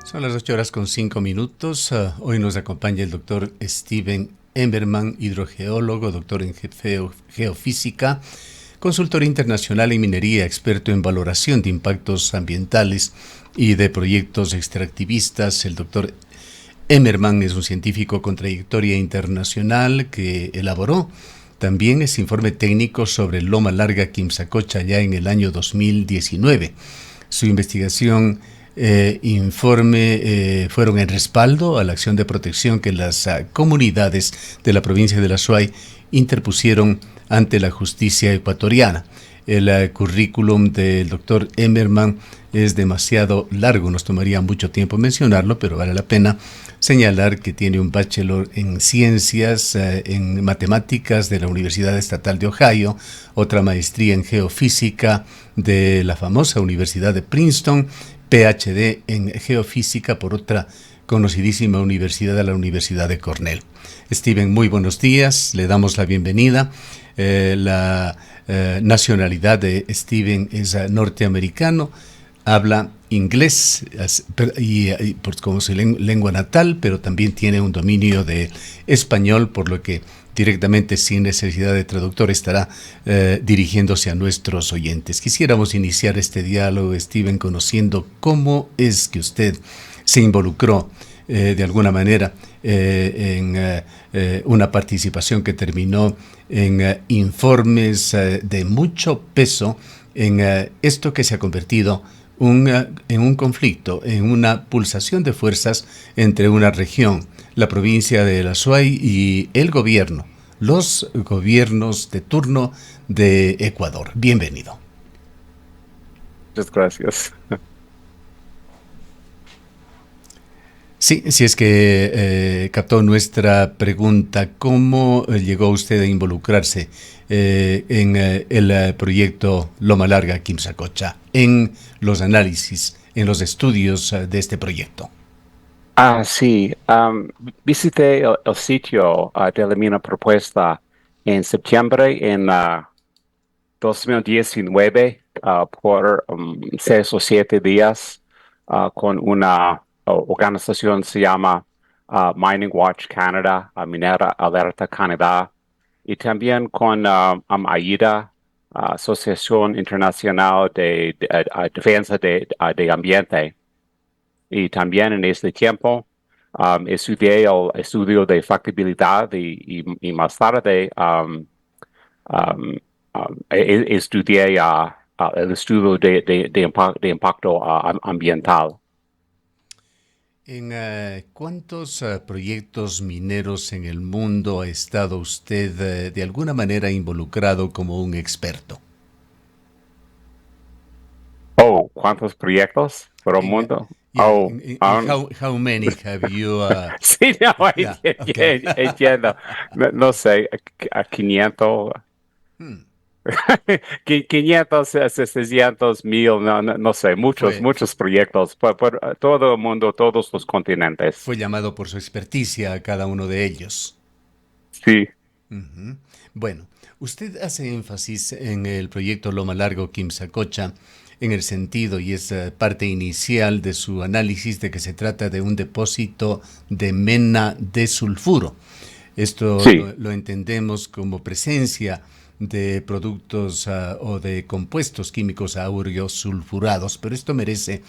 Son las 8:05. Hoy nos acompaña el doctor Steven Emberman, hidrogeólogo, doctor en geofísica, consultor internacional en minería, experto en valoración de impactos ambientales y de proyectos extractivistas. El doctor Emberman es un científico con trayectoria internacional que elaboró también ese informe técnico sobre Loma Larga Quimsacocha ya en el año 2019. Su investigación fueron en respaldo a la acción de protección que las comunidades de la provincia de La Suay interpusieron ante la justicia ecuatoriana. El currículum del doctor Emberman es demasiado largo, nos tomaría mucho tiempo mencionarlo, pero vale la pena señalar que tiene un bachelor en ciencias, en matemáticas de la Universidad Estatal de Ohio, otra maestría en geofísica de la famosa Universidad de Princeton, PhD en geofísica por otra conocidísima universidad, la Universidad de Cornell. Steven, muy buenos días, le damos la bienvenida. La nacionalidad de Steven es norteamericano, habla inglés como su lengua natal, pero también tiene un dominio de español, por lo que directamente, sin necesidad de traductor, estará dirigiéndose a nuestros oyentes. Quisiéramos iniciar este diálogo, Steven, conociendo cómo es que usted se involucró de alguna manera en una participación que terminó en informes de mucho peso en esto que se ha convertido en un conflicto, en una pulsación de fuerzas entre una región, la provincia de La Suay, y el gobierno, los gobiernos de turno de Ecuador. Bienvenido. Muchas gracias. Sí, si es que captó nuestra pregunta, ¿cómo llegó usted a involucrarse en el proyecto Loma Larga Quimsacocha, en los análisis, en los estudios de este proyecto? Sí, visité el sitio de la mina propuesta en septiembre en 2019 por 6 o 7 días con una organización que se llama Mining Watch Canada, Minera Alerta Canadá, y también con AIDA, Asociación Internacional de Defensa de Ambiente. Y también en este tiempo estudié el estudio de factibilidad y más tarde estudié el estudio de impacto ambiental. ¿En cuántos proyectos mineros en el mundo ha estado usted de alguna manera involucrado como un experto? Oh, ¿cuántos proyectos por el En, mundo? yeah, Oh, how many have you? sí, no, Yeah, okay. entiendo. No, no sé, a 500. Hmm. 500, 600, 1000, no sé, muchos, Fue, muchos proyectos por todo el mundo, todos los continentes. fue llamado por su experticia a cada uno de ellos. Sí, Ujú. Bueno, usted hace énfasis en el proyecto Loma Largo Quimsacocha en el sentido y es parte inicial de su análisis de que se trata de un depósito de mena de sulfuro. Esto sí. lo entendemos como presencia de productos o de compuestos químicos áureos sulfurados, pero esto merece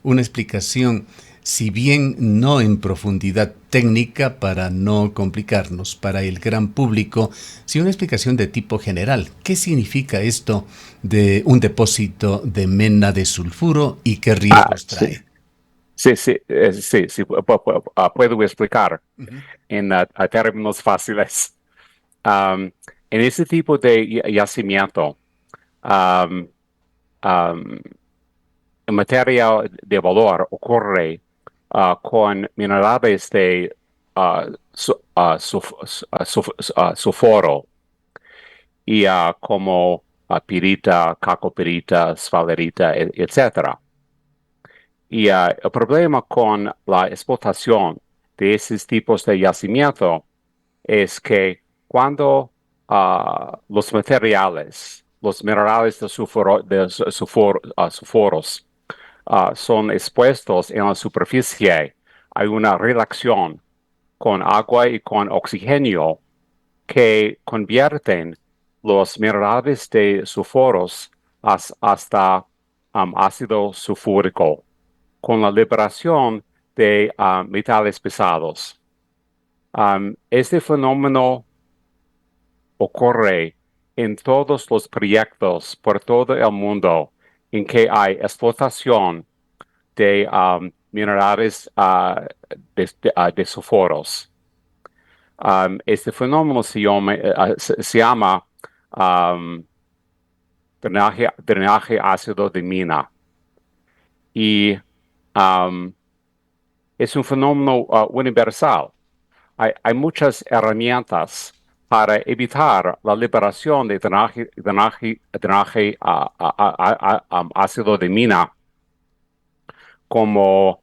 una explicación, si bien no en profundidad técnica para no complicarnos para el gran público, sino una explicación de tipo general. ¿Qué significa esto de un depósito de mena de sulfuro y qué riesgos Sí, trae? sí, puedo explicar Ujú. en términos fáciles. Um, en ese tipo de yacimiento, um, um, el material de valor ocurre con minerales de sulfuro y como pirita, cacopirita, sfalerita, etcétera. Y el problema con la explotación de esos tipos de yacimiento es que cuando los minerales de sulfuros son expuestos en la superficie, hay una reacción con agua y con oxígeno que convierten los minerales de sulfuros hasta ácido sulfúrico con la liberación de metales pesados. Este fenómeno ocurre en todos los proyectos por todo el mundo en que hay explotación de minerales de sulfuros. Este fenómeno se llama drenaje ácido de mina y es un fenómeno universal. Hay muchas herramientas para evitar la liberación de drenaje ácido de mina, como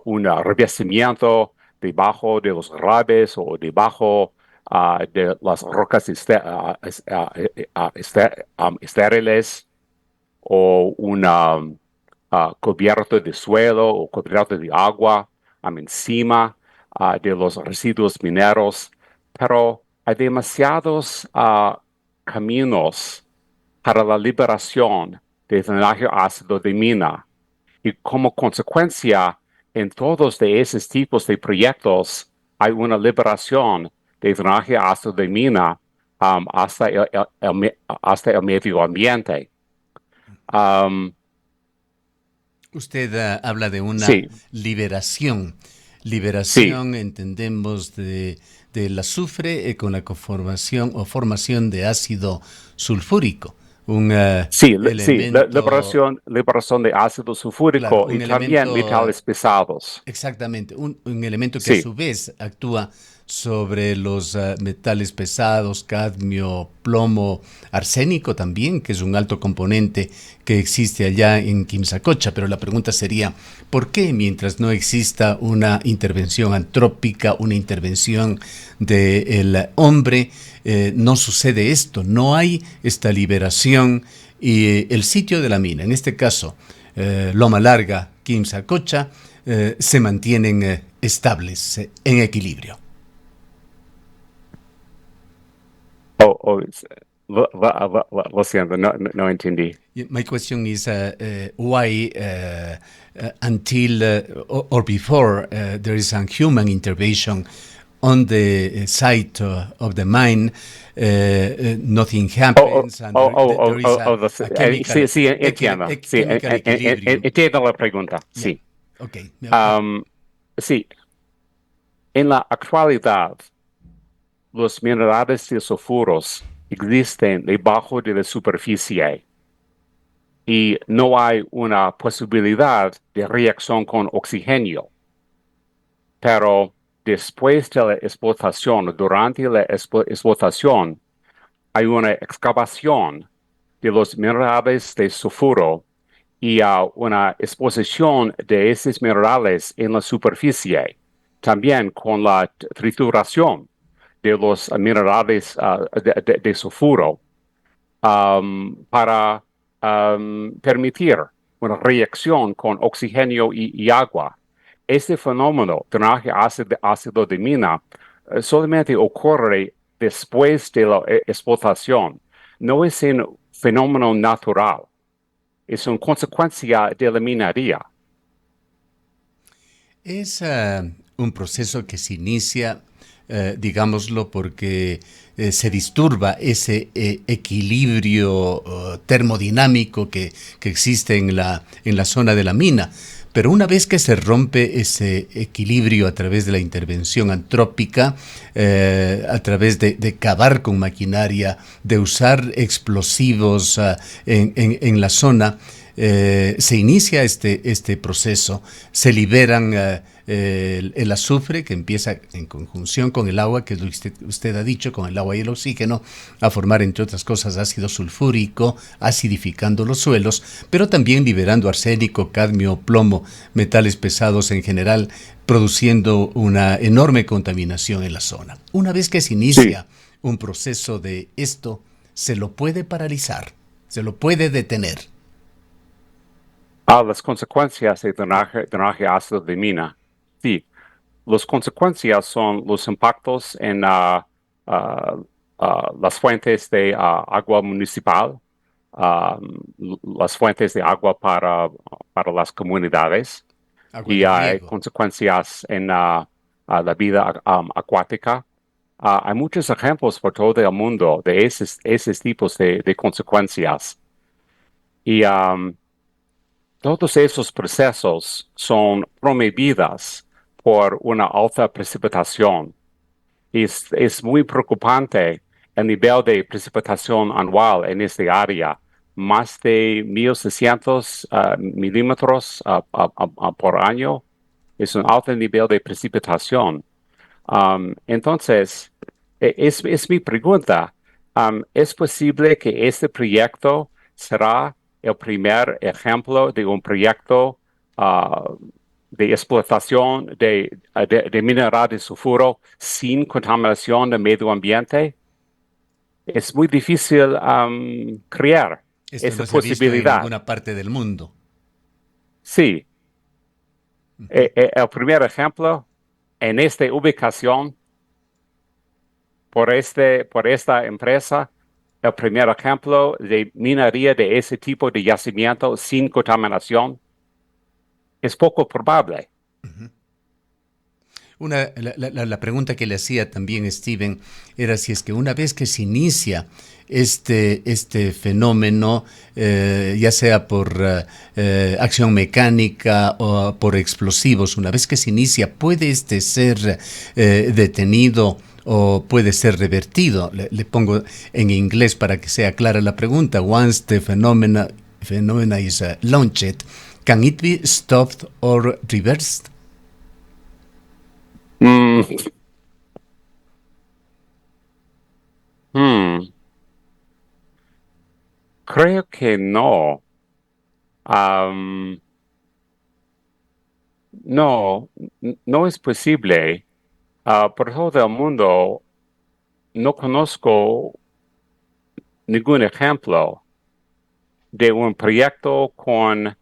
un revestimiento debajo de los grabes o debajo de las rocas estériles, o una cubierto de suelo o cubierto de agua encima de los residuos mineros, pero hay demasiados caminos para la liberación de drenaje ácido de mina, y como consecuencia en todos de esos tipos de proyectos hay una liberación de drenaje ácido de mina hasta el medio ambiente. Usted habla de una Sí, liberación. sí, Liberación, entendemos, del azufre con la conformación o formación de ácido sulfúrico. Un sí, elemento, liberación de ácido claro, sulfúrico y un también elemento metales pesados. exactamente, un elemento que a Sí, su vez actúa sobre los metales pesados, cadmio, plomo, arsénico también, que es un alto componente que existe allá en Quimsacocha. Pero la pregunta sería, ¿por qué mientras no exista una intervención antrópica, una intervención del hombre, no sucede esto? No hay esta liberación y el sitio de la mina, en este caso, Loma Larga, Quimsacocha, se mantienen estables, en equilibrio. oh, lo siento, no entendí. My question is why, until or before there is a human intervention on the site of the mine, nothing happens, and there is a chemical Sí, sí, entiendo. Sí, chemical equilibrium. entiendo la pregunta. Yeah. Sí. Okay. Um, sí, en la actualidad, los minerales de sulfuros existen debajo de la superficie y no hay una posibilidad de reacción con oxígeno. Pero después de la explotación, durante la explotación, hay una excavación de los minerales de sulfuro y una exposición de esos minerales en la superficie, también con la trituración de los minerales de sulfuro, para permitir una reacción con oxígeno y agua. Este fenómeno, drenaje ácido de mina, solamente ocurre después de la explotación. No es un fenómeno natural, es una consecuencia de la minería. Es un proceso que se inicia, digámoslo, porque se disturba ese equilibrio termodinámico que existe en la zona de la mina. Pero una vez que se rompe ese equilibrio a través de la intervención antrópica, a través de cavar con maquinaria, de usar explosivos en la zona, se inicia este proceso, se liberan el azufre que empieza en conjunción con el agua, que es lo que usted ha dicho, con el agua y el oxígeno, a formar, entre otras cosas, ácido sulfúrico, acidificando los suelos, pero también liberando arsénico, cadmio, plomo, metales pesados en general, produciendo una enorme contaminación en la zona. Una vez que se Sí, inicia un proceso de esto, se lo puede paralizar, se lo puede detener. Las consecuencias de drenaje ácido de mina. Sí, las consecuencias son los impactos en las fuentes de agua municipal, las fuentes de agua para las comunidades, Agua y de hay riego. consecuencias en la vida acuática. Hay muchos ejemplos por todo el mundo de esos tipos de consecuencias. Y todos esos procesos son promovidas por una alta precipitación. Es muy preocupante el nivel de precipitación anual en este área, más de 1.600 milímetros por año. Es un alto nivel de precipitación. Entonces, es mi pregunta. ¿Es posible que este proyecto será el primer ejemplo de un proyecto de explotación de mineral de sulfuro sin contaminación del medio ambiente? Es muy difícil crear Esto esa no se ha visto en posibilidad. ninguna parte del mundo. Sí, Ujú. el primer ejemplo en esta ubicación por esta empresa, el primer ejemplo de minería de ese tipo de yacimiento sin contaminación es poco probable. La pregunta que le hacía también Steven era si es que una vez que se inicia este fenómeno, ya sea por acción mecánica o por explosivos, una vez que se inicia, ¿puede este ser detenido o puede ser revertido? Le pongo en inglés para que sea clara la pregunta. Once the phenomena is launched, can it be stopped or reversed? Mm, hmm, creo que no. Am, no, no es posible. Por todo el mundo, no conozco ningún ejemplo de un proyecto con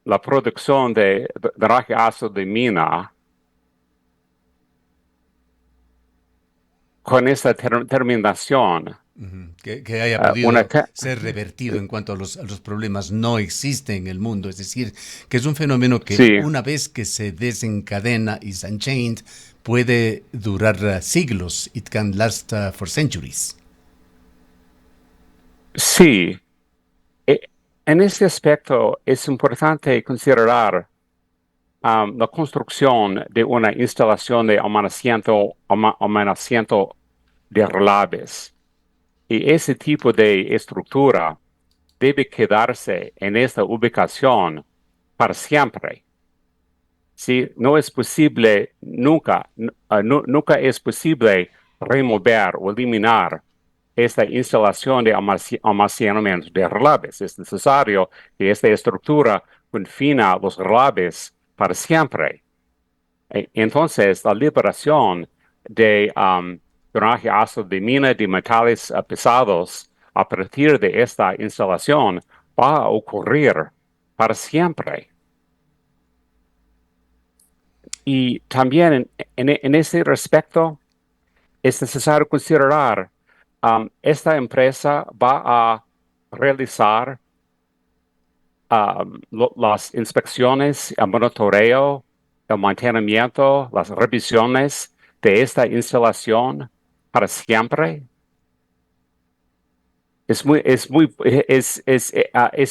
la producción de drenaje ácido de mina con esa terminación. Que haya Una podido ser revertido en cuanto a los problemas no existe en el mundo. Es decir, que es un fenómeno que sí, una vez que se desencadena is unchained, puede durar siglos. It can last for centuries. sí. E- En este aspecto es importante considerar la construcción de una instalación de almacenamiento de relaves. Y ese tipo de estructura debe quedarse en esta ubicación para siempre. ¿Sí? No es posible, nunca es posible remover o eliminar esta instalación de almacenamiento de relaves. Es necesario que esta estructura confina los relaves para siempre. Entonces, la liberación de drenaje ácido de mina de metales pesados a partir de esta instalación va a ocurrir para siempre. Y también en ese respecto es necesario considerar, esta empresa va a realizar las inspecciones, el monitoreo, el mantenimiento, las revisiones de esta instalación para siempre. Es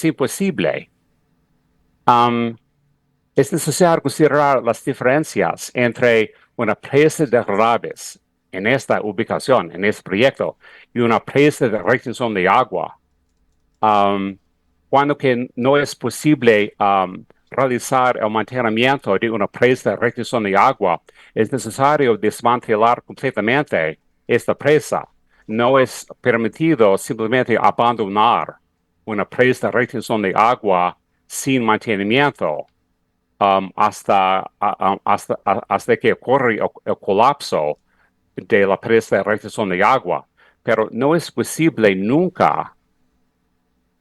imposible. Um, es necesario considerar las diferencias entre una presa de relaves en esta ubicación, en este proyecto, y una presa de retención de agua. Um, Cuando que no es posible realizar el mantenimiento de una presa de retención de agua, es necesario desmantelar completamente esta presa. No es permitido simplemente abandonar una presa de retención de agua sin mantenimiento hasta que ocurre el colapso de la presa de retención de agua. pero no es posible nunca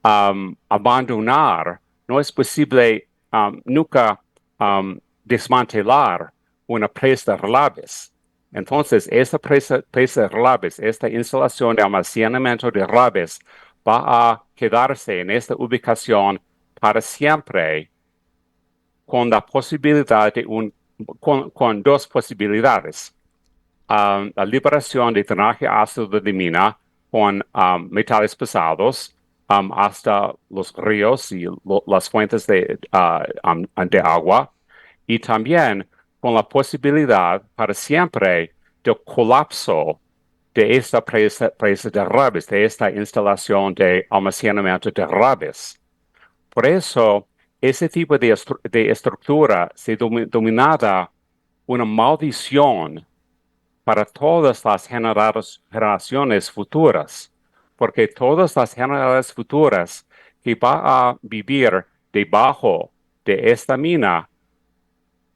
abandonar, no es posible nunca desmantelar una presa de relabes. Entonces, esta presa de relabes, esta instalación de almacenamiento de relabes va a quedarse en esta ubicación para siempre con la posibilidad de con dos posibilidades. La liberación de drenaje ácido de mina con metales pesados hasta los ríos y las fuentes de agua, y también con la posibilidad para siempre del colapso de esta presa de relabes, de esta instalación de almacenamiento de relabes. Por eso, ese tipo de estructura se dominaba una maldición para todas las generaciones futuras, porque todas las generaciones futuras que van a vivir debajo de esta mina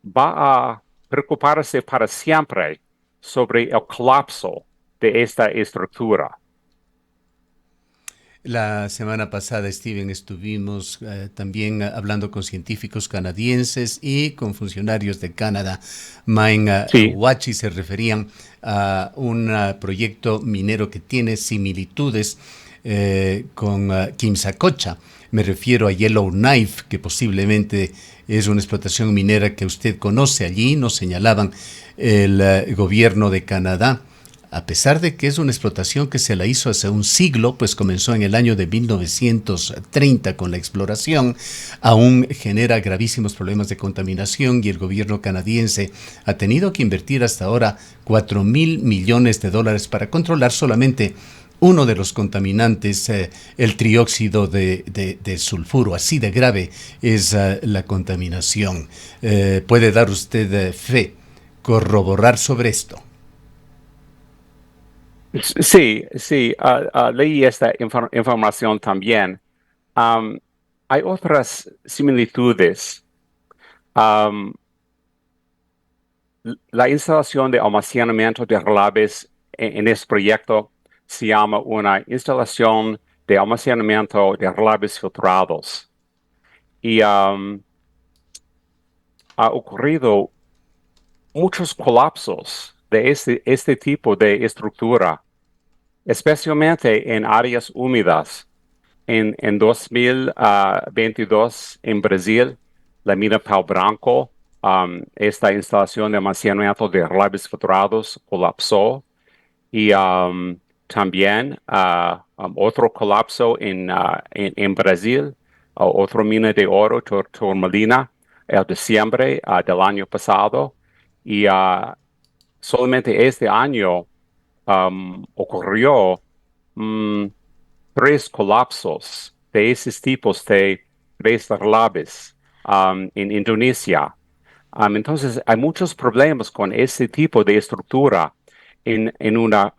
va a preocuparse para siempre sobre el colapso de esta estructura. La semana pasada, Steven, estuvimos también hablando con científicos canadienses y con funcionarios de Canadá. Sí. Wachi se referían a un proyecto minero que tiene similitudes con Quimsacocha. Me refiero a Yellowknife, que posiblemente es una explotación minera que usted conoce allí. Nos señalaban el gobierno de Canadá. A pesar de que es una explotación que se la hizo hace un siglo, pues comenzó en el año de 1930 con la exploración, aún genera gravísimos problemas de contaminación y el gobierno canadiense ha tenido que invertir hasta ahora $4,000 millones para controlar solamente uno de los contaminantes, el trióxido de sulfuro. Así de grave es la contaminación. ¿Puede dar usted fe, corroborar sobre esto? Sí, sí, leí esta información también. Hay otras similitudes. Um, la instalación de almacenamiento de relabes en este proyecto se llama una instalación de almacenamiento de relabes filtrados. Y ha ocurrido muchos colapsos de este tipo de estructura, especialmente en áreas húmedas. En 2022, en Brasil, la mina Pau Branco, esta instalación de almacenamiento de relabes filtrados colapsó. Y también otro colapso en Brasil, otra mina de oro, Turmalina, en diciembre del año pasado. Y solamente este año ocurrió 3 colapsos de esos tipos de relabes en Indonesia. Entonces, hay muchos problemas con ese tipo de estructura en una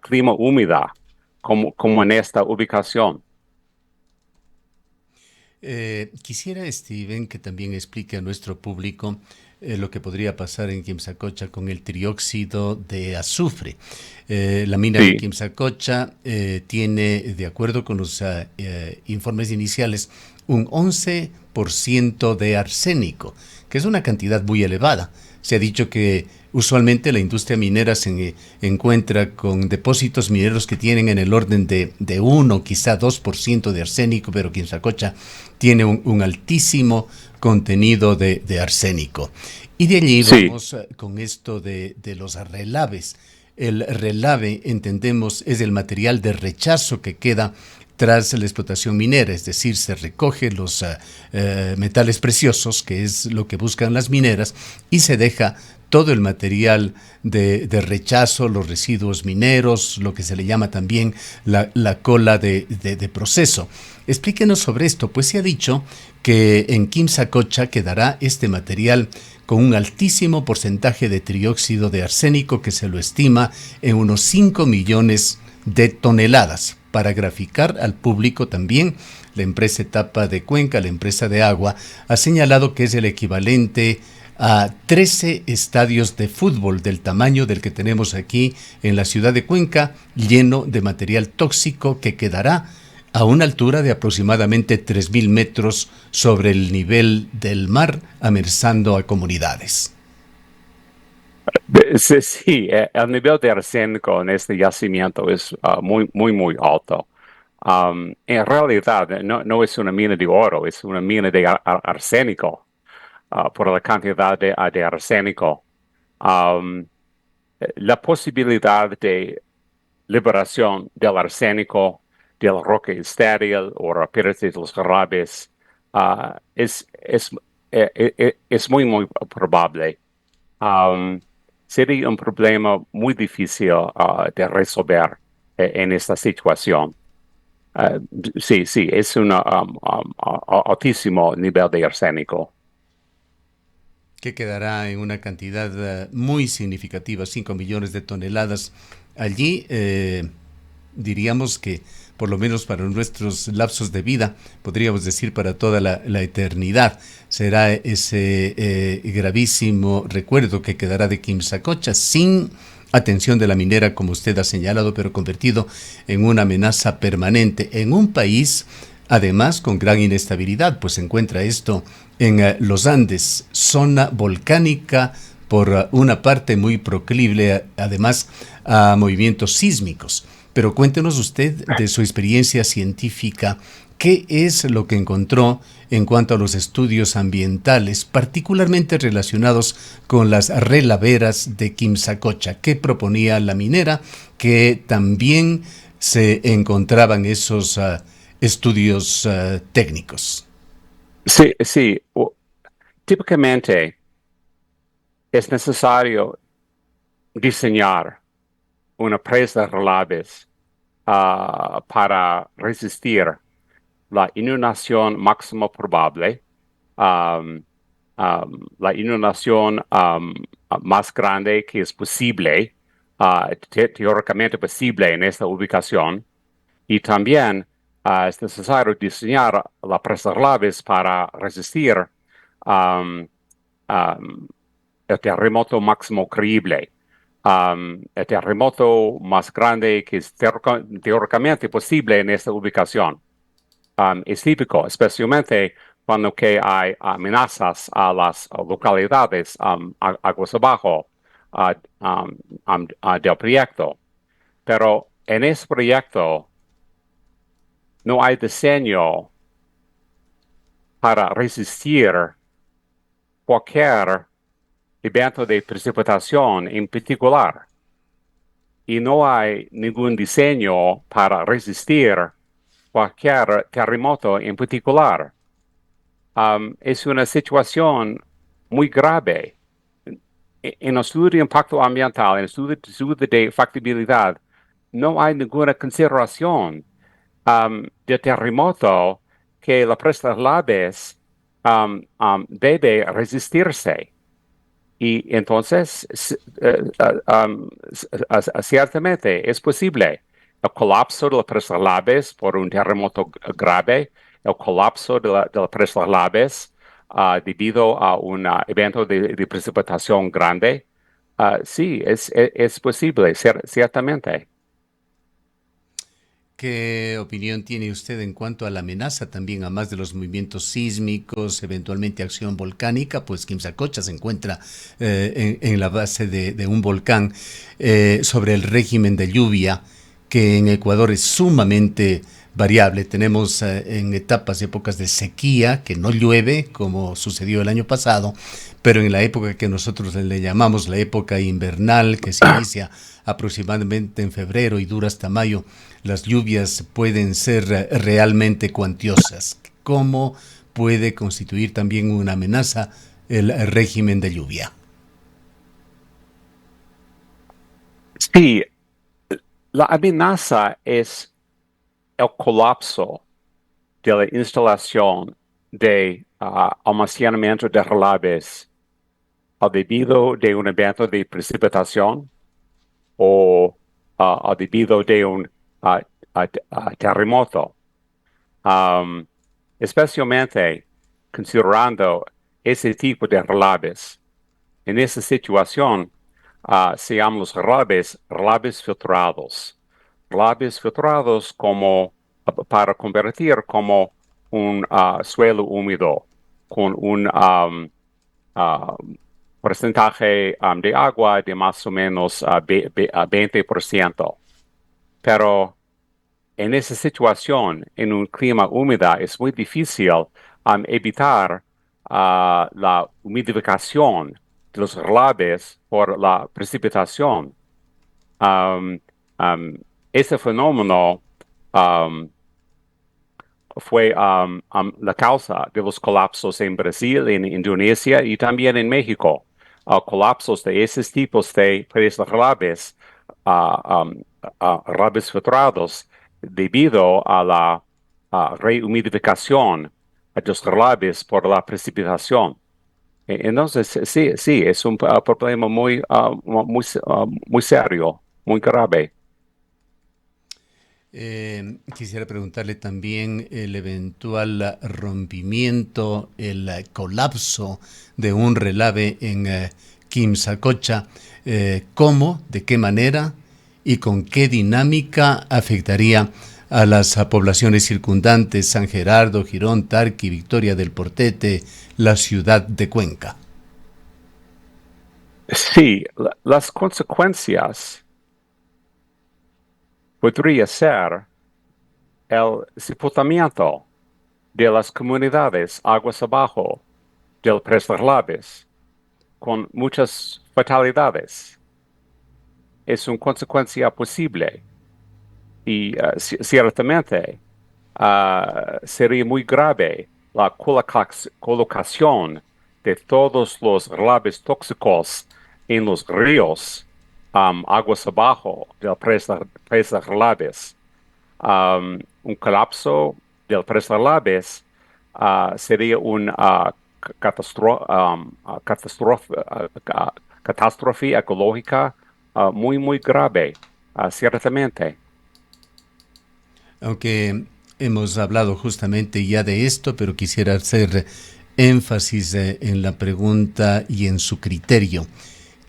clima húmeda, como en esta ubicación. Quisiera, Steven, que también explique a nuestro público lo que podría pasar en Quimsacocha con el trióxido de azufre. La mina de Sí, Quimsacocha tiene, de acuerdo con los informes iniciales, un 11% de arsénico, que es una cantidad muy elevada. Se ha dicho que usualmente la industria minera se encuentra con depósitos mineros que tienen en el orden de 1, quizá 2% de arsénico, pero Quimsacocha tiene un altísimo contenido de arsénico. Y de allí sí, vamos con esto de los relaves. El relave, entendemos, es el material de rechazo que queda tras la explotación minera, es decir, se recoge los metales preciosos, que es lo que buscan las mineras, y se deja todo el material de rechazo, los residuos mineros, lo que se le llama también la cola de proceso. Explíquenos sobre esto, pues se ha dicho que en Quimsacocha quedará este material con un altísimo porcentaje de trióxido de arsénico que se lo estima en unos 5 millones de toneladas. Para graficar al público también, la empresa Etapa de Cuenca, la empresa de agua, ha señalado que es el equivalente a 13 estadios de fútbol del tamaño del que tenemos aquí en la ciudad de Cuenca, lleno de material tóxico que quedará a una altura de aproximadamente 3.000 metros sobre el nivel del mar, amenazando a comunidades. Sí, sí, el nivel de arsénico en este yacimiento es muy, muy, muy alto. En realidad, no es una mina de oro, es una mina de arsénico, por la cantidad de arsénico. Um, la posibilidad de liberación del arsénico, del roca estéril o rapides de los jarabes es muy, muy probable. Um, Sería un problema muy difícil de resolver en esta situación. Uh, sí, sí, es un altísimo nivel de arsénico. Que quedará en una cantidad muy significativa, 5 millones de toneladas. Allí diríamos que por lo menos para nuestros lapsos de vida, podríamos decir para toda la eternidad, será ese gravísimo recuerdo que quedará de Quimsacocha sin atención de la minera, como usted ha señalado, pero convertido en una amenaza permanente en un país, además con gran inestabilidad, pues se encuentra esto en los Andes, zona volcánica por una parte muy proclive, además a movimientos sísmicos. Pero cuéntenos usted de su experiencia científica, ¿qué es lo que encontró en cuanto a los estudios ambientales, particularmente relacionados con las relaveras de Quimsacocha? ¿Qué proponía la minera que también se encontraban esos estudios técnicos? Sí, sí. Típicamente es necesario diseñar una presa de relaves para resistir la inundación máxima probable, um, la inundación más grande que es posible, teóricamente posible en esta ubicación, y también es necesario diseñar la presa de relaves para resistir um, um, el terremoto máximo creíble. El terremoto más grande que es teóricamente posible en esta ubicación. Es típico, especialmente cuando que hay amenazas a las localidades aguas abajo del proyecto. Pero en este proyecto no hay diseño para resistir cualquier evento de precipitación en particular. Y no hay ningún diseño para resistir cualquier terremoto en particular. Es una situación muy grave. En el estudio de impacto ambiental, en el estudio de factibilidad, no hay ninguna consideración de terremoto que la presa de laves debe resistirse. Y entonces, ciertamente es posible el colapso de la presa de laves por un terremoto grave, el colapso de la presa de laves debido a un evento de precipitación grande. Sí, es posible, ciertamente. ¿Qué opinión tiene usted en cuanto a la amenaza también, a más de los movimientos sísmicos, eventualmente acción volcánica? Pues Quimsacocha se encuentra en la base de un volcán, sobre el régimen de lluvia, que en Ecuador es sumamente variable. Tenemos en etapas y épocas de sequía, que no llueve, como sucedió el año pasado, pero en la época que nosotros le llamamos la época invernal, que se inicia aproximadamente en febrero y dura hasta mayo, las lluvias pueden ser realmente cuantiosas. ¿Cómo puede constituir también una amenaza el régimen de lluvia? Sí, la amenaza es el colapso de la instalación de almacenamiento de relaves al debido de un evento de precipitación o al debido de un terremoto. Um, Especialmente considerando ese tipo de relaves. En esa situación, se llaman los relabes filtrados. Relabes filtrados como para convertir como un suelo húmedo con un porcentaje de agua de más o menos 20%. Pero en esa situación, en un clima húmedo, es muy difícil evitar la humidificación de los relabes por la precipitación. Um, Ese fenómeno um, fue la causa de los colapsos en Brasil, en Indonesia y también en México. Colapsos de esos tipos de relabes, relabes filtrados, debido a la rehumidificación de los relabes por la precipitación. Entonces, sí, sí, es un problema muy serio, muy grave. Quisiera preguntarle también el eventual rompimiento, el colapso de un relave en Quimsacocha. ¿Cómo, de qué manera y con qué dinámica afectaría a las poblaciones circundantes, San Gerardo, Girón, Tarqui, Victoria del Portete, la ciudad de Cuenca? Sí, las consecuencias podría ser el sepultamiento de las comunidades aguas abajo del Preslaves, con muchas fatalidades. Es una consecuencia posible y ciertamente sería muy grave la colocación de todos los relabes tóxicos en los ríos aguas abajo del presa relabes. Un colapso del presa relabes sería una catástrofe ecológica muy grave, ciertamente. Aunque hemos hablado justamente ya de esto, pero quisiera hacer énfasis en la pregunta y en su criterio.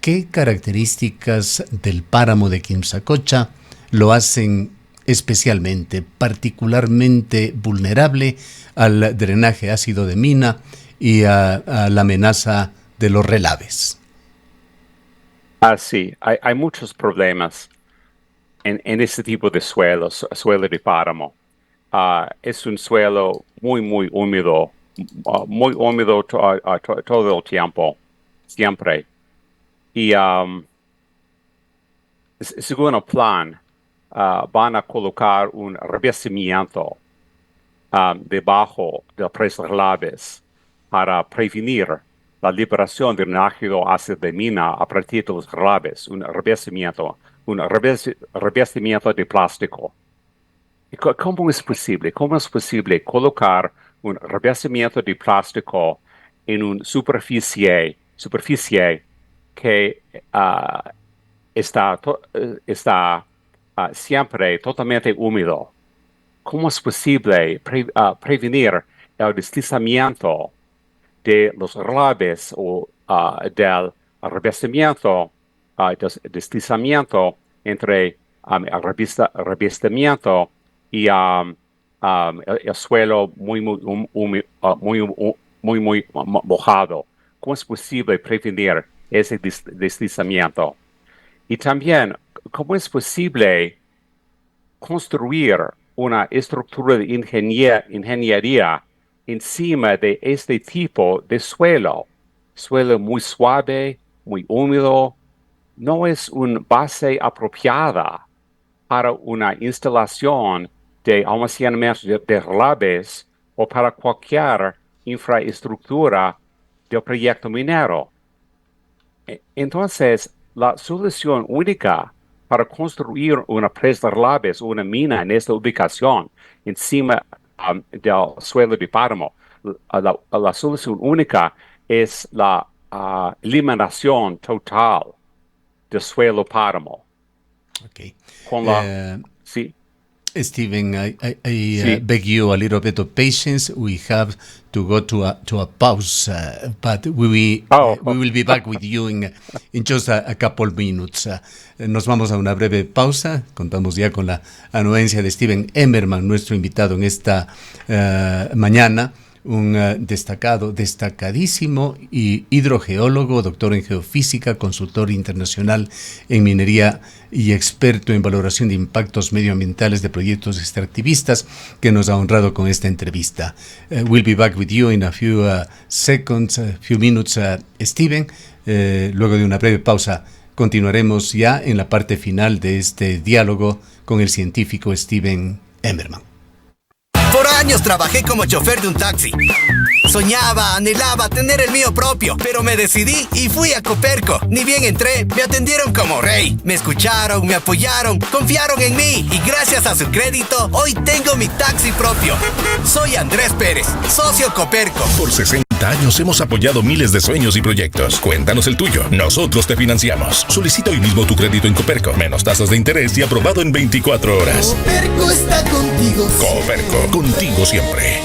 ¿Qué características del páramo de Quimsacocha lo hacen especialmente, particularmente vulnerable al drenaje ácido de mina y a la amenaza de los relaves? Sí, hay muchos problemas en este tipo de suelo de páramo. Es un suelo muy húmedo, muy húmedo todo el tiempo, siempre. Y según el plan, van a colocar un revestimiento debajo del Preslaves para prevenir la liberación del ácido ácido de mina a partir de los relaves, un revestimiento de plástico. ¿Cómo es posible? ¿Cómo es posible colocar un revestimiento de plástico en una superficie que está siempre totalmente húmedo? ¿Cómo es posible prevenir el deslizamiento de los relaves o del revestimiento, deslizamiento entre el revestimiento y el suelo muy mojado? ¿Cómo es posible prevenir ese deslizamiento? Y también, ¿cómo es posible construir una estructura de ingeniería encima de este tipo de suelo? Suelo muy suave, muy húmedo, no es una base apropiada para una instalación de almacenamiento de relaves o para cualquier infraestructura del proyecto minero. Entonces, la solución única para construir una presa de relaves o una mina en esta ubicación, encima del suelo de páramo, la solución única es la eliminación total del suelo páramo. Okay. Con la, Eh, sí, Stephen, I Sí. beg you a little bit of patience. We have to go to a pause, but we Oh, will be back with you in just a couple minutes. Nos vamos a una breve pausa. Contamos ya con la anuencia de Stephen Emmerman, nuestro invitado en esta mañana. Un destacadísimo y hidrogeólogo, doctor en geofísica, consultor internacional en minería y experto en valoración de impactos medioambientales de proyectos extractivistas, que nos ha honrado con esta entrevista. We'll be back with you in a few seconds, few minutes, Stephen. Luego de una breve pausa, continuaremos ya en la parte final de este diálogo con el científico Stephen Emmerman. Por años trabajé como chofer de un taxi. Soñaba, anhelaba tener el mío propio, pero me decidí y fui a Coperco. Ni bien entré, me atendieron como rey. Me escucharon, me apoyaron, confiaron en mí y gracias a su crédito, hoy tengo mi taxi propio. Soy Andrés Pérez, socio Coperco. Por 60 años hemos apoyado miles de sueños y proyectos. Cuéntanos el tuyo. Nosotros te financiamos. Solicita hoy mismo tu crédito en Coperco. Menos tasas de interés y aprobado en 24 horas. Coperco está contigo. Coperco, contigo siempre.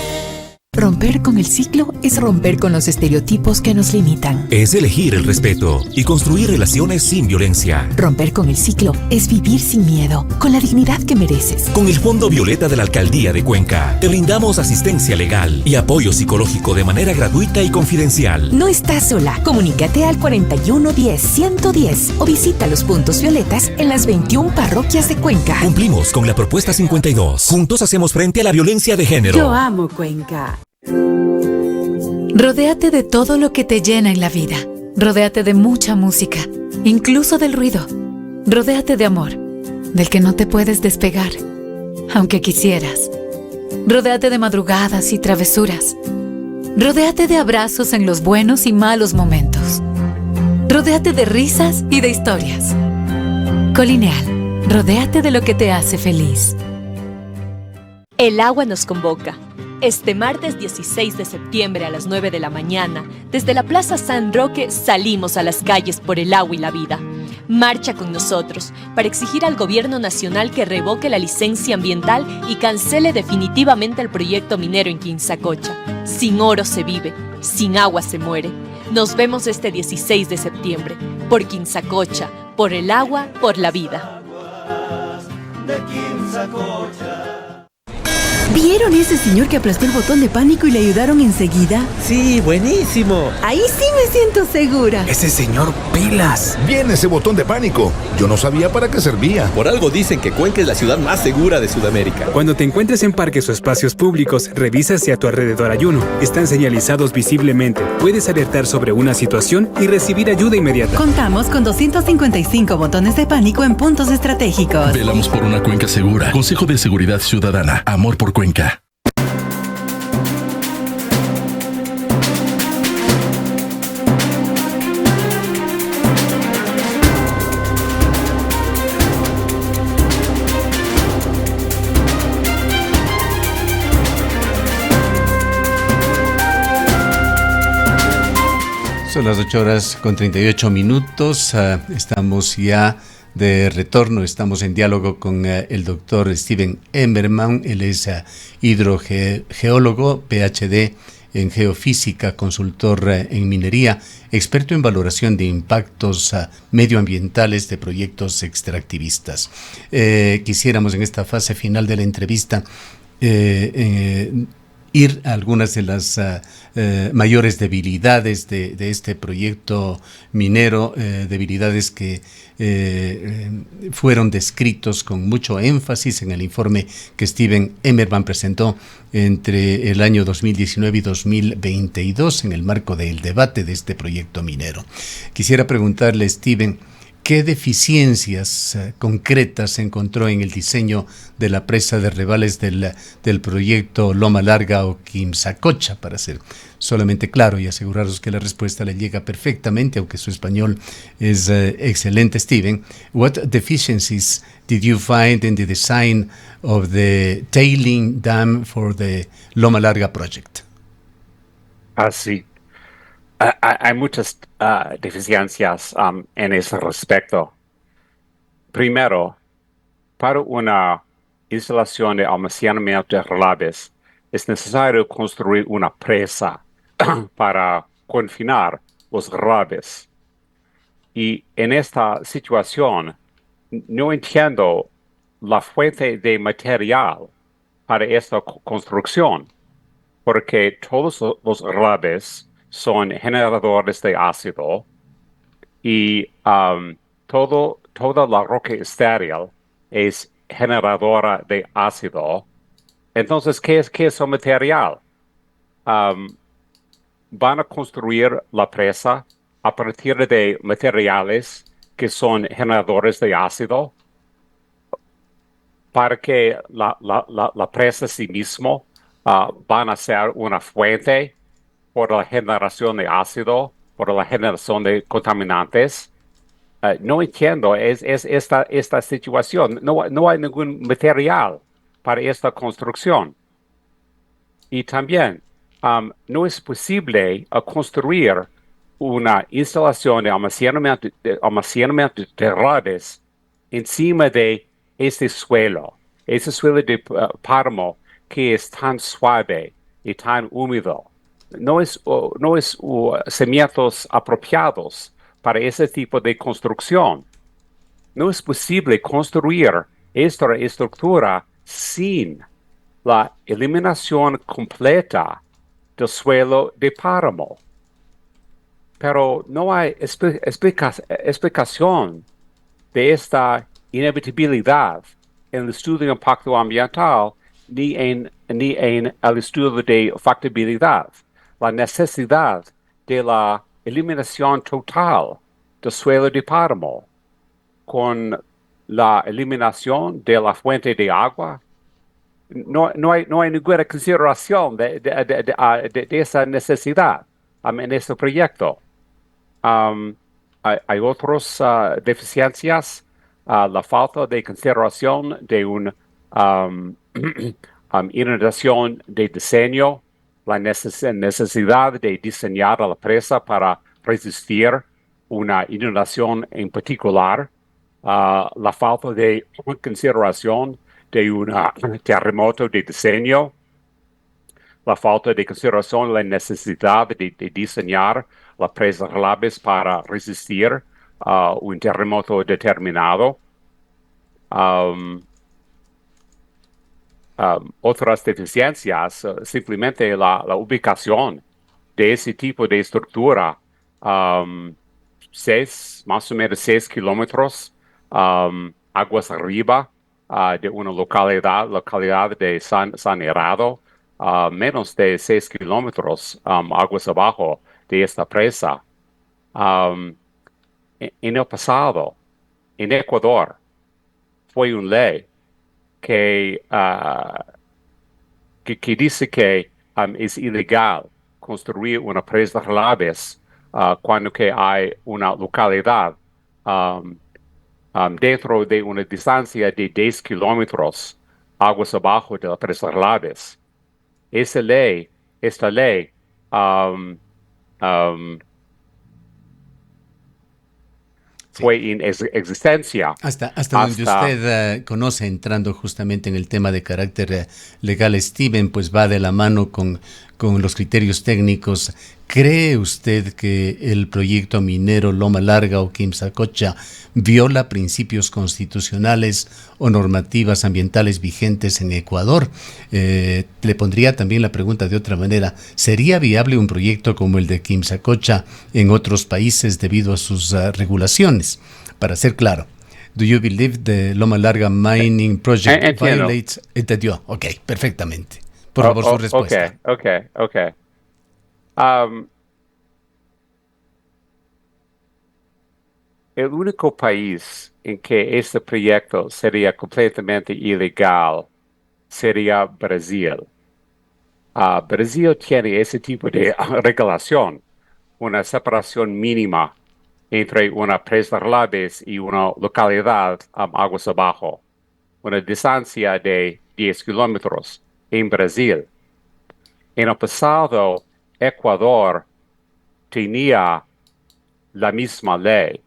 Romper con el ciclo es romper con los estereotipos que nos limitan. Es elegir el respeto y construir relaciones sin violencia. Romper con el ciclo es vivir sin miedo, con la dignidad que mereces. Con el Fondo Violeta de la Alcaldía de Cuenca, te brindamos asistencia legal y apoyo psicológico de manera gratuita y confidencial. No estás sola. Comunícate al 4110-110 o visita los puntos violetas en las 21 parroquias de Cuenca. Cumplimos con la propuesta 52. Juntos hacemos frente a la violencia de género. Yo amo Cuenca. Rodéate de todo lo que te llena en la vida. Rodéate de mucha música, incluso del ruido. Rodéate de amor, del que no te puedes despegar, aunque quisieras. Rodéate de madrugadas y travesuras. Rodéate de abrazos en los buenos y malos momentos. Rodéate de risas y de historias. Colineal, rodéate de lo que te hace feliz. El agua nos convoca. Este martes 16 de septiembre a las 9 de la mañana, desde la Plaza San Roque salimos a las calles por el agua y la vida. Marcha con nosotros para exigir al gobierno nacional que revoque la licencia ambiental y cancele definitivamente el proyecto minero en Quinzacocha. Sin oro se vive, sin agua se muere. Nos vemos este 16 de septiembre, por Quinzacocha, por el agua, por la vida. ¿Vieron ese señor que aplastó el botón de pánico y le ayudaron enseguida? Sí, buenísimo. Ahí sí me siento segura. Ese señor pilas. Bien ese botón de pánico. Yo no sabía para qué servía. Por algo dicen que Cuenca es la ciudad más segura de Sudamérica. Cuando te encuentres en parques o espacios públicos, revisa si a tu alrededor hay uno. Están señalizados visiblemente. Puedes alertar sobre una situación y recibir ayuda inmediata. Contamos con 255 botones de pánico en puntos estratégicos. Velamos por una Cuenca segura. Consejo de Seguridad Ciudadana. Amor por Cuenca. Son las 8:38. Estamos ya de retorno. Estamos en diálogo con el doctor Stephen Emmerman. Él es hidrogeólogo, PhD en geofísica, consultor en minería, experto en valoración de impactos medioambientales de proyectos extractivistas. Quisiéramos en esta fase final de la entrevista ir a algunas de las mayores debilidades de este proyecto minero, debilidades que fueron descritos con mucho énfasis en el informe que Stephen Emmerman presentó entre el año 2019 y 2022 en el marco del debate de este proyecto minero. Quisiera preguntarle, Stephen, ¿qué deficiencias concretas se encontró en el diseño de la presa de Revales del proyecto Loma Larga o Quimsacocha, para ser solamente claro y aseguraros que la respuesta le llega perfectamente, aunque su español es excelente, Stephen? What deficiencies did you find in the design of the tailing dam for the Loma Larga project? Sí. Hay muchas deficiencias en ese respecto. Primero, para una instalación de almacenamiento de relabes, es necesario construir una presa para confinar los relabes. Y en esta situación, no entiendo la fuente de material para esta construcción, porque todos los relabes son generadores de ácido y toda la roca estéril es generadora de ácido. Entonces, ¿qué es el material? Van a construir la presa a partir de materiales que son generadores de ácido para que la presa sí mismo van a ser una fuente por la generación de ácido, por la generación de contaminantes. No entiendo esta situación. No hay ningún material para esta construcción. Y también no es posible construir una instalación de almacenamiento de redes encima de ese suelo de páramo que es tan suave y tan húmedo. No es cimientos apropiados para ese tipo de construcción. No es posible construir esta estructura sin la eliminación completa del suelo de páramo. Pero no hay explicación de esta inevitabilidad en el estudio de impacto ambiental ni en el estudio de factibilidad. La necesidad de la eliminación total del suelo de páramo con la eliminación de la fuente de agua. No hay ninguna consideración de esa necesidad en este proyecto. Hay otras deficiencias, la falta de consideración de una inundación de diseño, la necesidad de diseñar la presa para resistir una inundación en particular, la falta de consideración de un terremoto de diseño, la falta de consideración de la necesidad de diseñar la presa relabes para resistir un terremoto determinado. Otras deficiencias, simplemente la ubicación de ese tipo de estructura, más o menos 6 kilómetros aguas arriba de una localidad de San Herado, menos de 6 kilómetros aguas abajo de esta presa. En el pasado, en Ecuador, fue una ley que dice que es ilegal construir una presa de relabes cuando que hay una localidad dentro de una distancia de 10 kilómetros aguas abajo de la presa de relabes. Esta ley fue en existencia. Hasta donde usted conoce, entrando justamente en el tema de carácter legal, Steven, pues va de la mano con los criterios técnicos. ¿Cree usted que el proyecto minero Loma Larga o Quimsacocha viola principios constitucionales o normativas ambientales vigentes en Ecuador? Le pondría también la pregunta de otra manera. ¿Sería viable un proyecto como el de Quimsacocha en otros países debido a sus regulaciones? Para ser claro, ¿do you believe the Loma Larga Mining Project violates? Entendió. Ok, perfectamente. Por favor, su respuesta. Okay. El único país en que este proyecto sería completamente ilegal sería Brasil. Brasil tiene ese tipo de regulación, una separación mínima entre una presa de relabes y una localidad aguas abajo, una distancia de 10 kilómetros en Brasil. En el pasado, Ecuador tenía la misma ley,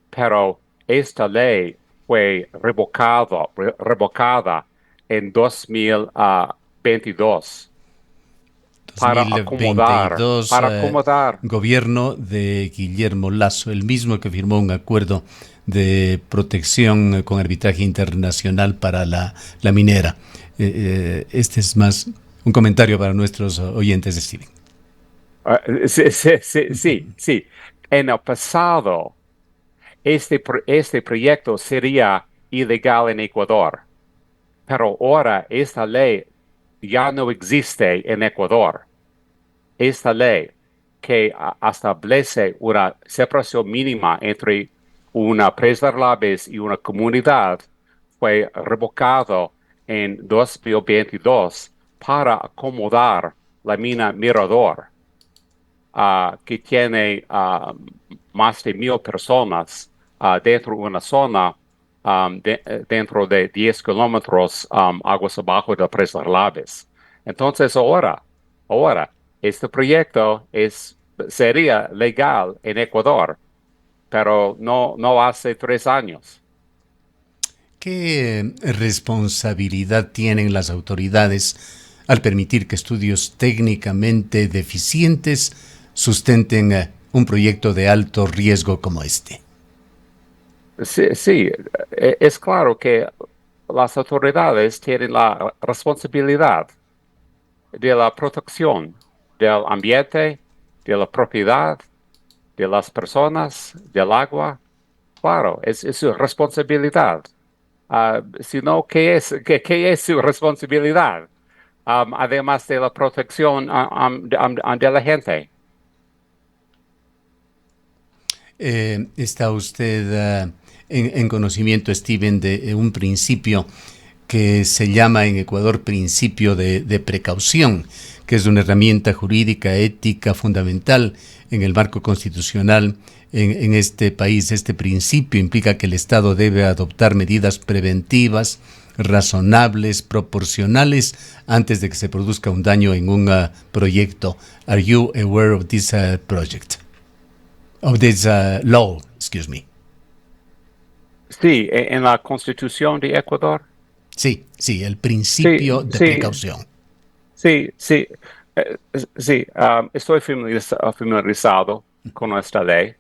pero esta ley fue revocada en 2022 para 2022, acomodar. Gobierno de Guillermo Lasso, el mismo que firmó un acuerdo de protección con arbitraje internacional para la minera. Este es más un comentario para nuestros oyentes, Steven. Sí. En el pasado, este proyecto sería ilegal en Ecuador, pero ahora esta ley ya no existe en Ecuador. Esta ley que establece una separación mínima entre una presa de labes y una comunidad fue revocado en 2022 para acomodar la mina Mirador, que tiene más de 1,000 personas dentro de una zona dentro de 10 kilómetros aguas abajo de la presa de Labes. Entonces ahora, este proyecto sería legal en Ecuador, pero no hace 3 años. ¿Qué responsabilidad tienen las autoridades al permitir que estudios técnicamente deficientes sustenten un proyecto de alto riesgo como este? Sí, es claro que las autoridades tienen la responsabilidad de la protección del ambiente, de la propiedad, de las personas, del agua. Claro, es su responsabilidad. Si no, ¿qué es su responsabilidad? Además de la protección de la gente. ¿Está usted en conocimiento, Steven, de un principio que se llama en Ecuador principio de precaución, que es una herramienta jurídica, ética fundamental en el marco constitucional en este país? Este principio implica que el Estado debe adoptar medidas preventivas, razonables, proporcionales, antes de que se produzca un daño en un proyecto. Are you aware of this project? Of this law, excuse me. Sí, en la Constitución de Ecuador. Sí, el principio de precaución. Sí, estoy familiarizado con esta ley.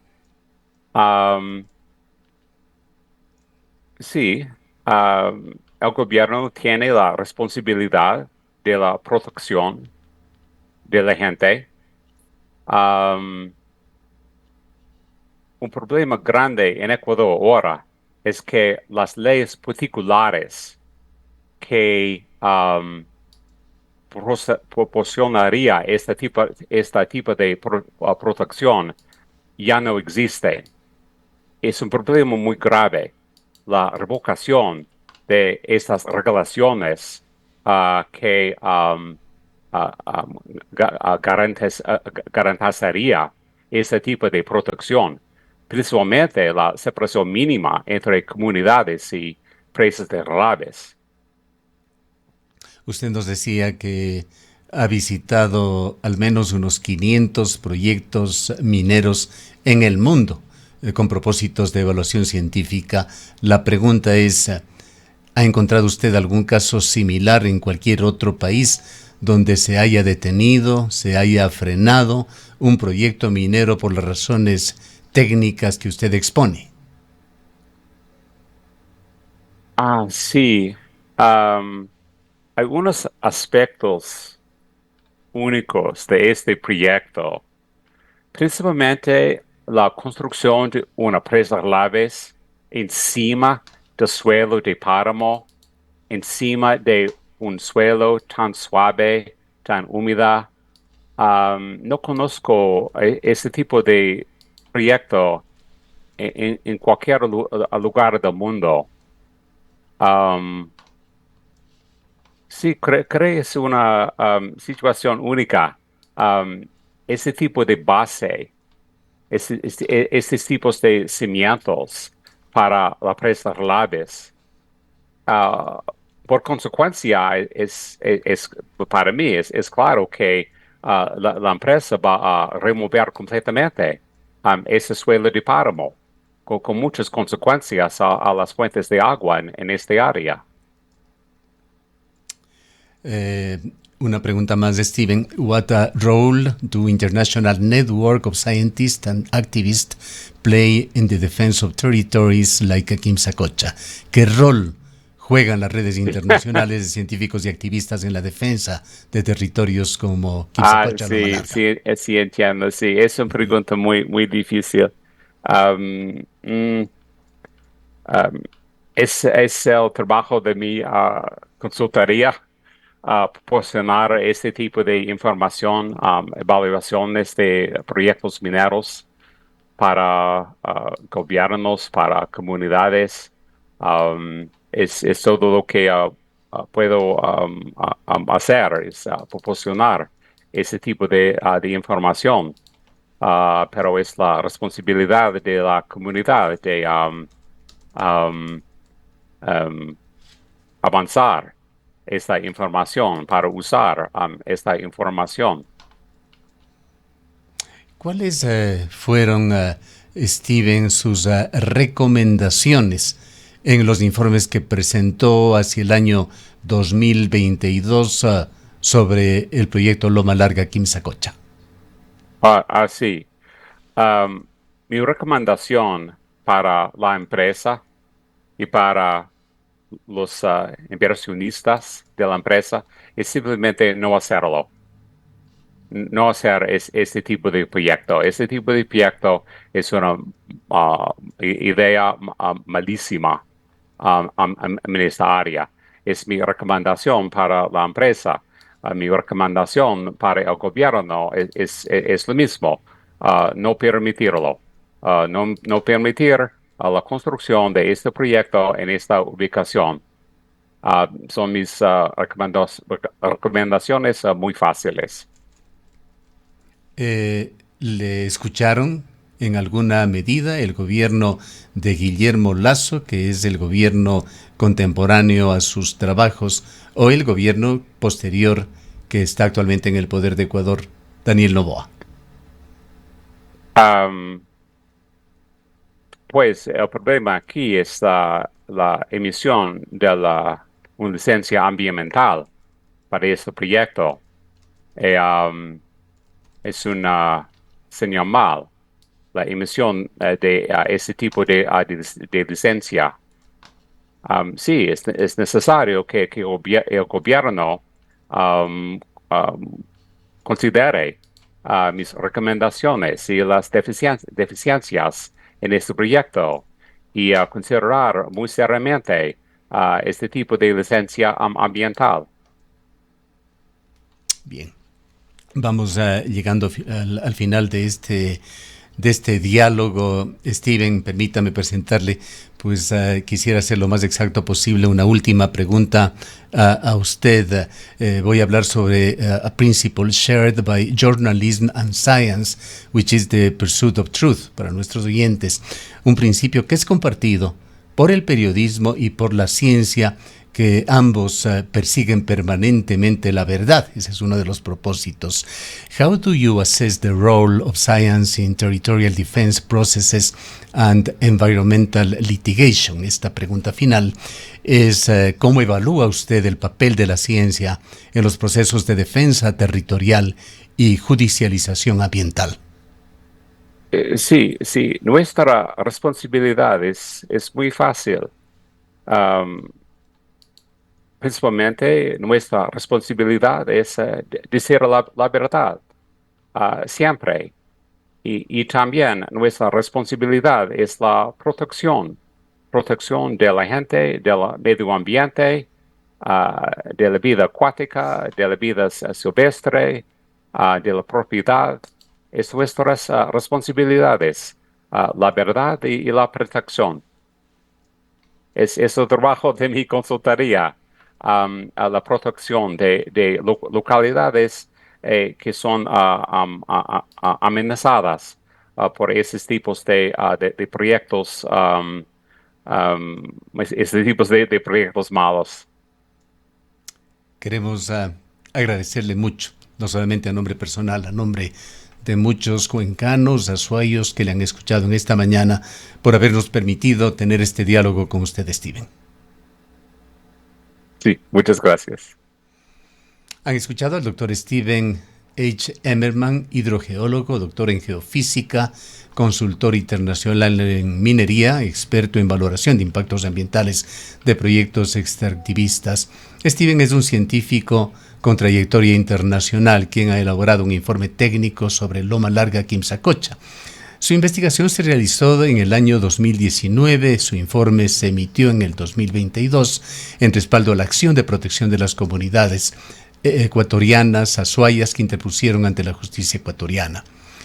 El gobierno tiene la responsabilidad de la protección de la gente. Un problema grande en Ecuador ahora es que las leyes particulares que proporcionaría este tipo de protección ya no existe. Es un problema muy grave la revocación de estas regulaciones que garantizaría este tipo de protección, principalmente la separación mínima entre comunidades y presas de labes. Usted nos decía que ha visitado al menos unos 500 proyectos mineros en el mundo con propósitos de evaluación científica. La pregunta es, ¿ha encontrado usted algún caso similar en cualquier otro país donde se haya detenido, se haya frenado un proyecto minero por las razones técnicas que usted expone? Sí. Algunos aspectos únicos de este proyecto, principalmente la construcción de una presa de labes encima del suelo de páramo, encima de un suelo tan suave, tan húmeda. No conozco ese tipo de proyecto en cualquier lugar del mundo. Sí, creo que es una situación única. Ese tipo de base, estos tipos de cimientos para la presa de labes, por consecuencia, para mí es claro que la empresa va a remover completamente ese suelo de páramo, con muchas consecuencias a las fuentes de agua en esta área. Una pregunta más de Steven. What role do international network of scientists and activists play in the defense of territories like Quimsacocha? ¿Qué rol juegan las redes internacionales de científicos y activistas en la defensa de territorios como Quimsacocha? Sí, entiendo. Sí, es una pregunta muy difícil. Es el trabajo de mi consultoría proporcionar este tipo de información, evaluaciones de proyectos mineros para gobiernos, para comunidades. Es todo lo que puedo hacer, es proporcionar ese tipo de información. Pero es la responsabilidad de la comunidad de avanzar esta información, para usar esta información. ¿Cuáles fueron, Steven, sus recomendaciones en los informes que presentó hacia el año 2022 sobre el proyecto Loma Larga Quimsacocha? Sí. Mi recomendación para la empresa y para los inversionistas de la empresa es simplemente no hacerlo. No hacer este tipo de proyecto. Este tipo de proyecto es una idea malísima en esta área. Es mi recomendación para la empresa. Mi recomendación para el gobierno es lo mismo. No permitirlo. No permitir la construcción de este proyecto en esta ubicación. Son mis recomendaciones muy fáciles. ¿Le escucharon en alguna medida el gobierno de Guillermo Lasso, que es el gobierno contemporáneo a sus trabajos, o el gobierno posterior que está actualmente en el poder de Ecuador, Daniel Noboa? Pues el problema aquí es la emisión de una licencia ambiental para este proyecto. Es una señal mal, la emisión de este tipo de licencia. Sí, es necesario que el gobierno considere mis recomendaciones y las deficiencias en este proyecto y considerar muy seriamente este tipo de licencia ambiental. Bien. Vamos llegando al final de este diálogo. Steven, permítame presentarle, pues quisiera ser lo más exacto posible. Una última pregunta a usted. Voy a hablar sobre a principle shared by journalism and science, which is the pursuit of truth, para nuestros oyentes. Un principio que es compartido por el periodismo y por la ciencia, que ambos persiguen permanentemente la verdad. Ese es uno de los propósitos. How do you assess the role of science in territorial defense processes and environmental litigation? Esta pregunta final es ¿cómo evalúa usted el papel de la ciencia en los procesos de defensa territorial y judicialización ambiental? Sí. Nuestra responsabilidad es muy fácil. Principalmente nuestra responsabilidad es decir la verdad siempre. Y también nuestra responsabilidad es la protección de la gente, del medio ambiente, de la vida acuática, de la vida silvestre, de la propiedad. Es nuestras responsabilidades, la verdad y la protección. Es el trabajo de mi consultoría. A la protección de localidades que son amenazadas por esos tipos de proyectos, esos tipos de proyectos malos. Queremos agradecerle mucho, no solamente a nombre personal, a nombre de muchos cuencanos, azuayos que le han escuchado en esta mañana, por habernos permitido tener este diálogo con usted, Steven. Sí, muchas gracias. Han escuchado al doctor Steven H. Emmerman, hidrogeólogo, doctor en geofísica, consultor internacional en minería, experto en valoración de impactos ambientales de proyectos extractivistas. Steven es un científico con trayectoria internacional, quien ha elaborado un informe técnico sobre Loma Larga Quimsacocha. Su investigación se realizó en el año 2019, su informe se emitió en el 2022 en respaldo a la acción de protección de las comunidades ecuatorianas, azuayas, que interpusieron ante la justicia ecuatoriana.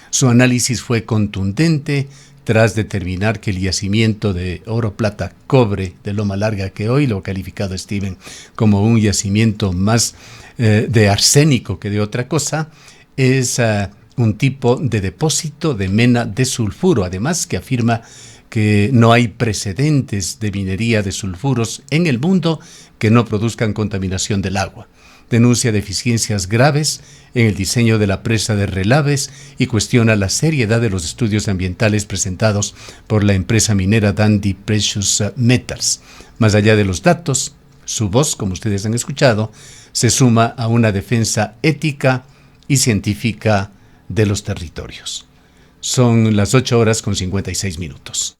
Su análisis fue contundente tras determinar que el yacimiento de oro, plata, cobre de Loma Larga, que hoy lo ha calificado Steven como un yacimiento más de arsénico que de otra cosa, es un tipo de depósito de mena de sulfuro, además que afirma que no hay precedentes de minería de sulfuros en el mundo que no produzcan contaminación del agua. Denuncia deficiencias graves en el diseño de la presa de Relaves y cuestiona la seriedad de los estudios ambientales presentados por la empresa minera Dundee Precious Metals. Más allá de los datos, su voz, como ustedes han escuchado, se suma a una defensa ética y científica de los territorios. Son las 8:56 minutos.